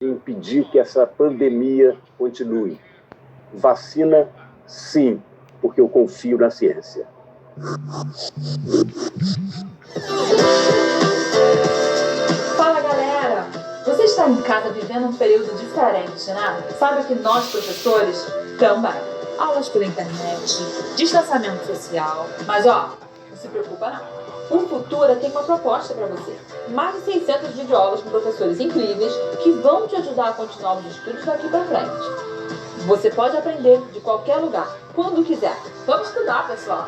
impedir que essa pandemia continue. Vacina, sim, porque eu confio na ciência. Fala, galera! Você está em casa vivendo um período diferente, né? Sabe que nós, professores, também. Aulas por internet, distanciamento social. Mas, ó, não se preocupa não. O Futura tem uma proposta para você. Mais de 600 videoaulas com professores incríveis que vão te ajudar a continuar os estudos daqui para frente. Você pode aprender de qualquer lugar, quando quiser. Vamos estudar, pessoal!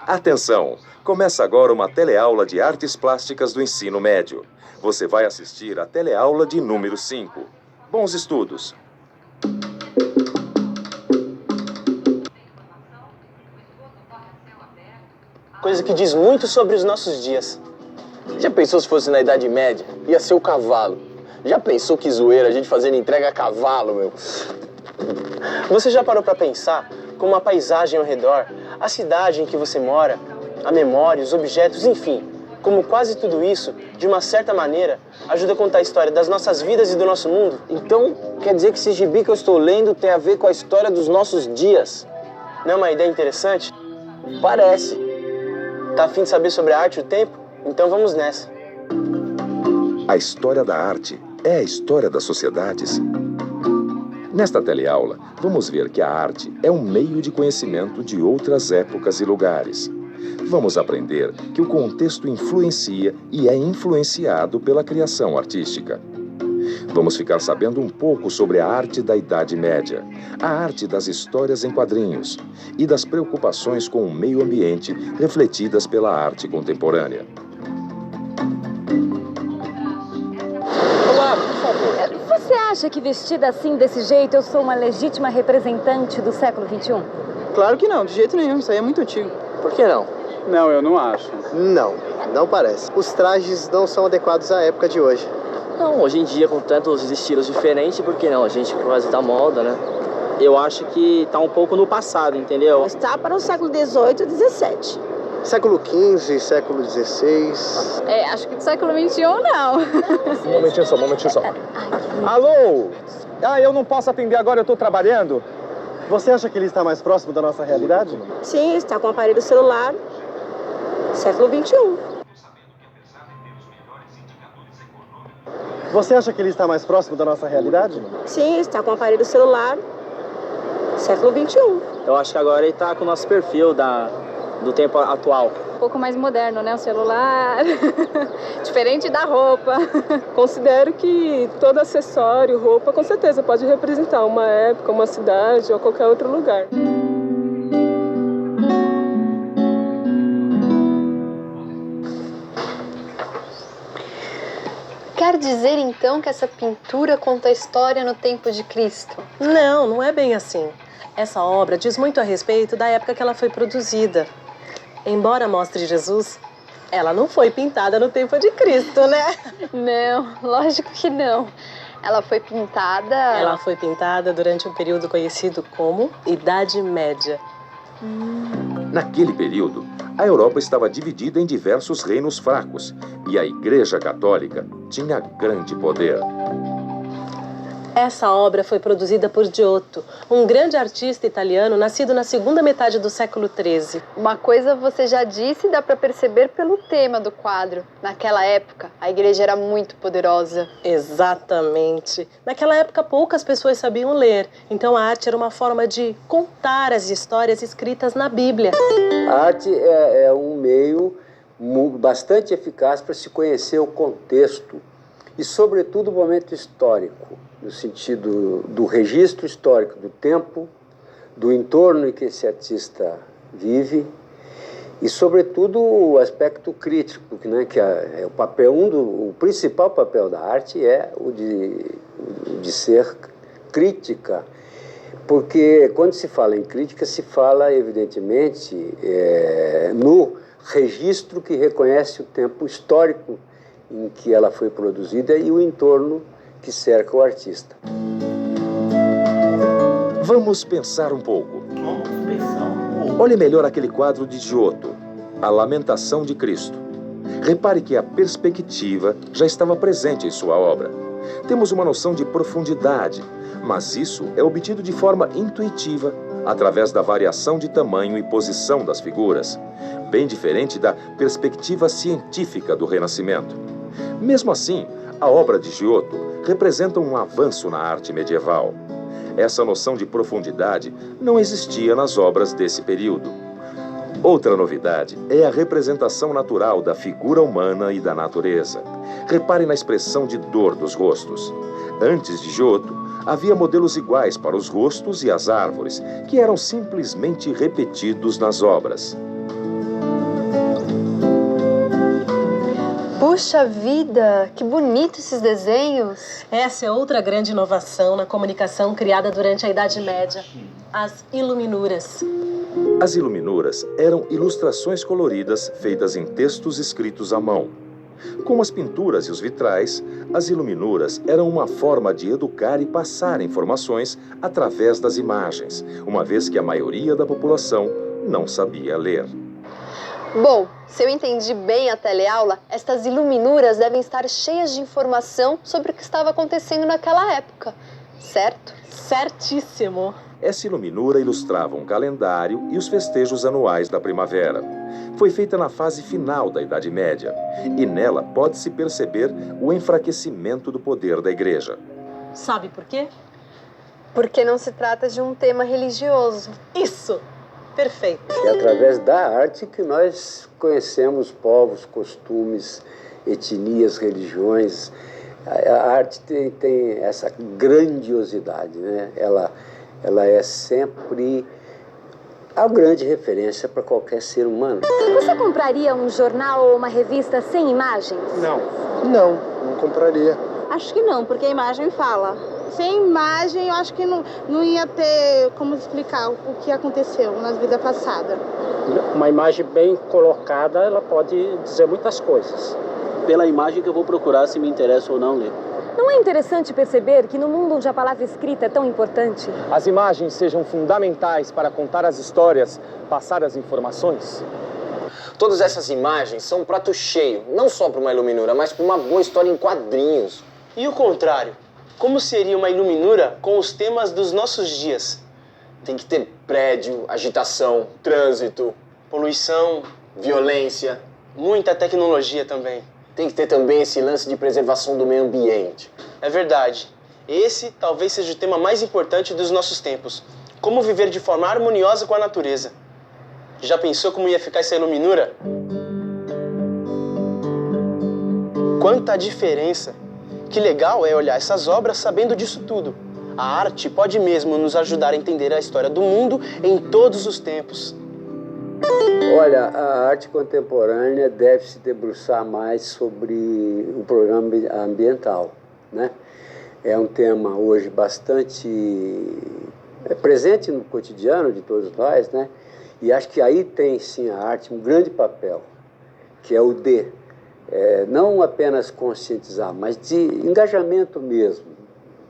Atenção! Começa agora uma teleaula de artes plásticas do ensino médio. Você vai assistir a teleaula de número 5. Bons estudos! Coisa que diz muito sobre os nossos dias. Já pensou se fosse na Idade Média? Ia ser o cavalo. Já pensou que zoeira a gente fazendo entrega a cavalo, meu? Você já parou pra pensar como a paisagem ao redor, a cidade em que você mora, a memória, os objetos, enfim, como quase tudo isso, de uma certa maneira, ajuda a contar a história das nossas vidas e do nosso mundo? Então, quer dizer que esse gibi que eu estou lendo tem a ver com a história dos nossos dias? Não é uma ideia interessante? Parece. Tá a fim de saber sobre a arte e o tempo? Então vamos nessa. A história da arte é a história das sociedades. Nesta teleaula, vamos ver que a arte é um meio de conhecimento de outras épocas e lugares. Vamos aprender que o contexto influencia e é influenciado pela criação artística. Vamos ficar sabendo um pouco sobre a arte da Idade Média, a arte das histórias em quadrinhos e das preocupações com o meio ambiente refletidas pela arte contemporânea. Olá, por favor. Você acha que vestida assim, desse jeito, eu sou uma legítima representante do século XXI? Claro que não, de jeito nenhum, isso aí é muito antigo. Por que não? Não, eu não acho. Não parece. Os trajes não são adequados à época de hoje. Não, hoje em dia, com tantos estilos diferentes, por que não? A gente por causa da moda, né? Eu acho que tá um pouco no passado, entendeu? Está para o século XVIII e XVII. Século XV, século XVI... Acho que do século XXI, não. Um momentinho só. Alô? Eu não posso atender agora, eu tô trabalhando. Você acha que ele está mais próximo da nossa realidade? Sim, está com o aparelho celular. Século XXI. Você acha que ele está mais próximo da nossa realidade? Sim, está com o aparelho celular. Século XXI. Eu acho que agora ele tá com o nosso perfil do tempo atual. Um pouco mais moderno, né? O celular. Diferente da roupa. Considero que todo acessório, roupa, com certeza pode representar uma época, uma cidade ou qualquer outro lugar. Quer dizer, então, que essa pintura conta a história no tempo de Cristo? Não é bem assim. Essa obra diz muito a respeito da época que ela foi produzida. Embora mostre Jesus, ela não foi pintada no tempo de Cristo, né? Não, lógico que não. Ela foi pintada... Ela foi pintada durante um período conhecido como Idade Média. Naquele período, a Europa estava dividida em diversos reinos fracos e a Igreja Católica tinha grande poder. Essa obra foi produzida por Giotto, um grande artista italiano nascido na segunda metade do século XIII. Uma coisa você já disse e dá para perceber pelo tema do quadro. Naquela época, a igreja era muito poderosa. Exatamente. Naquela época, poucas pessoas sabiam ler, então a arte era uma forma de contar as histórias escritas na Bíblia. A arte é um meio bastante eficaz para se conhecer o contexto e, sobretudo, o momento histórico, no sentido do registro histórico do tempo, do entorno em que esse artista vive e, sobretudo, o aspecto crítico, né, que é o papel, o principal papel da arte é o de ser crítica, porque quando se fala em crítica, se fala, evidentemente, no registro que reconhece o tempo histórico em que ela foi produzida e o entorno que cerca o artista. Vamos pensar um pouco. Olhe melhor aquele quadro de Giotto, A Lamentação de Cristo. Repare que a perspectiva já estava presente em sua obra. Temos uma noção de profundidade, mas isso é obtido de forma intuitiva, através da variação de tamanho e posição das figuras, bem diferente da perspectiva científica do Renascimento. Mesmo assim, a obra de Giotto representa um avanço na arte medieval. Essa noção de profundidade não existia nas obras desse período. Outra novidade é a representação natural da figura humana e da natureza. Repare na expressão de dor dos rostos. Antes de Giotto, havia modelos iguais para os rostos e as árvores, que eram simplesmente repetidos nas obras. Puxa vida, que bonito esses desenhos! Essa é outra grande inovação na comunicação criada durante a Idade Média, as iluminuras. As iluminuras eram ilustrações coloridas feitas em textos escritos à mão. Como as pinturas e os vitrais, as iluminuras eram uma forma de educar e passar informações através das imagens, uma vez que a maioria da população não sabia ler. Bom, se eu entendi bem a teleaula, estas iluminuras devem estar cheias de informação sobre o que estava acontecendo naquela época, certo? Certíssimo! Essa iluminura ilustrava um calendário e os festejos anuais da primavera. Foi feita na fase final da Idade Média, e nela pode-se perceber o enfraquecimento do poder da Igreja. Sabe por quê? Porque não se trata de um tema religioso. Isso! Perfeito. É através da arte que nós conhecemos povos, costumes, etnias, religiões. A arte tem essa grandiosidade, né? Ela é sempre a grande referência para qualquer ser humano. Você compraria um jornal ou uma revista sem imagens? Não compraria. Acho que não, porque a imagem fala. Sem imagem, eu acho que não ia ter como explicar o que aconteceu na vida passada. Uma imagem bem colocada, ela pode dizer muitas coisas. Pela imagem que eu vou procurar se me interessa ou não ler. Não é interessante perceber que no mundo onde a palavra escrita é tão importante, As imagens sejam fundamentais para contar as histórias, passar as informações? Todas essas imagens são um prato cheio, não só para uma iluminura, mas para uma boa história em quadrinhos. E o contrário? Como seria uma iluminura com os temas dos nossos dias? Tem que ter prédio, agitação, trânsito, Poluição, violência. muita tecnologia também. Tem que ter também esse lance de preservação do meio ambiente. É verdade. Esse talvez seja o tema mais importante dos nossos tempos. Como viver de forma harmoniosa com a natureza. Já pensou como ia ficar essa iluminura? Quanta diferença! Que legal é olhar essas obras sabendo disso tudo. A arte pode mesmo nos ajudar a entender a história do mundo em todos os tempos. Olha, a arte contemporânea deve se debruçar mais sobre o programa ambiental, né? É um tema hoje bastante presente no cotidiano de todos nós, né? E acho que aí tem, sim, a arte um grande papel, que é o de não apenas conscientizar, mas de engajamento mesmo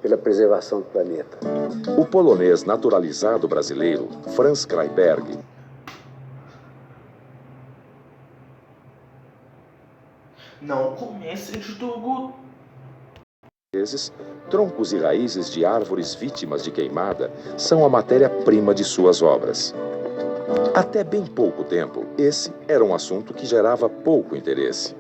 pela preservação do planeta. O polonês naturalizado brasileiro, Franz Kleiberg, Não comece de tudo. vezes, troncos e raízes de árvores vítimas de queimada são a matéria-prima de suas obras. Até bem pouco tempo, esse era um assunto que gerava pouco interesse.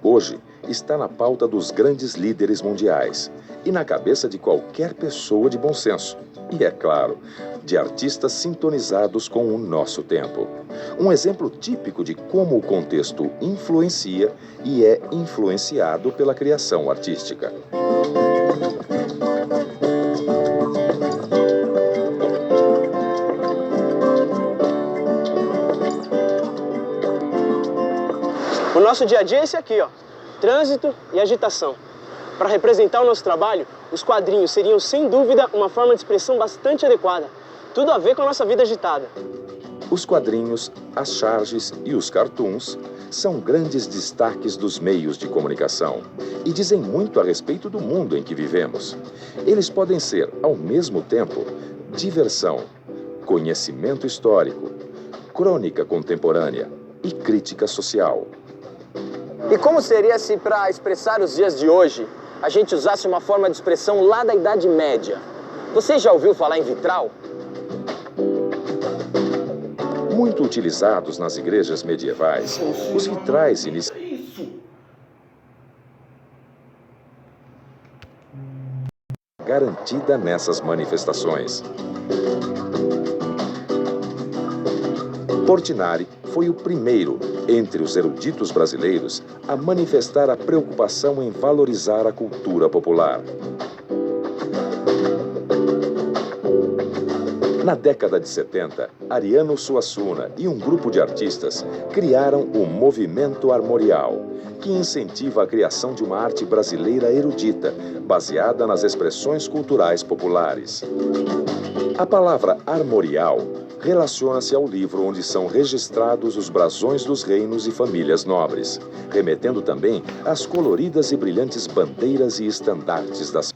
Hoje, está na pauta dos grandes líderes mundiais e na cabeça de qualquer pessoa de bom senso. E, é claro, de artistas sintonizados com o nosso tempo. Um exemplo típico de como o contexto influencia e é influenciado pela criação artística. O nosso dia a dia é esse aqui, ó. Trânsito e agitação. Para representar o nosso trabalho, os quadrinhos seriam, sem dúvida, uma forma de expressão bastante adequada. Tudo a ver com a nossa vida agitada. Os quadrinhos, as charges e os cartoons são grandes destaques dos meios de comunicação e dizem muito a respeito do mundo em que vivemos. Eles podem ser, ao mesmo tempo, diversão, conhecimento histórico, crônica contemporânea e crítica social. E como seria se, para expressar os dias de hoje, a gente usasse uma forma de expressão lá da Idade Média? Você já ouviu falar em vitral? Muito utilizados nas igrejas medievais, os vitrais garantida nessas manifestações. Portinari foi o primeiro, entre os eruditos brasileiros, a manifestar a preocupação em valorizar a cultura popular. Na década de 70, Ariano Suassuna e um grupo de artistas criaram o Movimento Armorial, que incentiva a criação de uma arte brasileira erudita, baseada nas expressões culturais populares. A palavra armorial relaciona-se ao livro onde são registrados os brasões dos reinos e famílias nobres, remetendo também às coloridas e brilhantes bandeiras e estandartes das